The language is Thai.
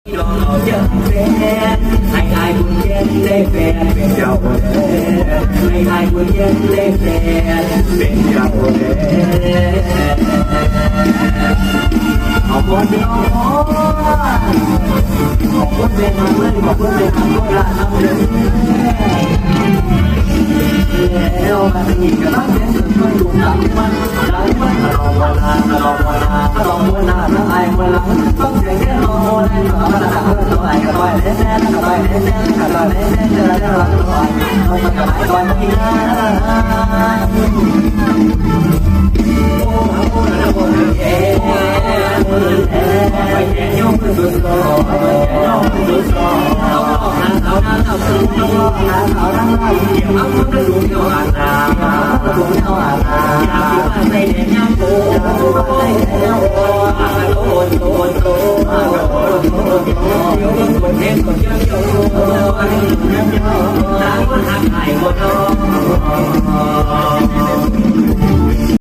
ลองเอาเยอะแสนให้อายคุณเย็นได้แฟนเป็นเจ้าคนเดิมให้อายคุณเย็นได้แฟนเป็นเจ้าคนเดิมขอบคุณที่น้องขอบคุณเป็นมาเมื่อขอบคุณเป็นคำโบราณคำเดิมแล้วมันมีกระลังเสียงสุดมันดุดันมันดังมันลองวันนาลองวันนาลองวันนาแล้วไอ้วันหลังต้องเสียงแค่ลองวันนาลองวันนาต้องไอ้กระต่ายเล่นแน่กระต่ายเล่นแน่กระต่ายเล่นแน่จะได้รักตัวต้องมันกระต่ายตัวที่น่าโอ้โหนะโอ้เอ๋ไปแย่ยกขึ้นสุดโต่งไปแย่ยกขึ้นสุดโต่งเอาเอาเอาสูงเอาเอาเอาเกี่ยวเอาคนกระดูกเอาอ่างกระดูกเอาอ่างอยากอยู่ในแดนยามโก้ในแดนยามโก้โดนโดนโดนโดนโดนโดนโดนโดนโดน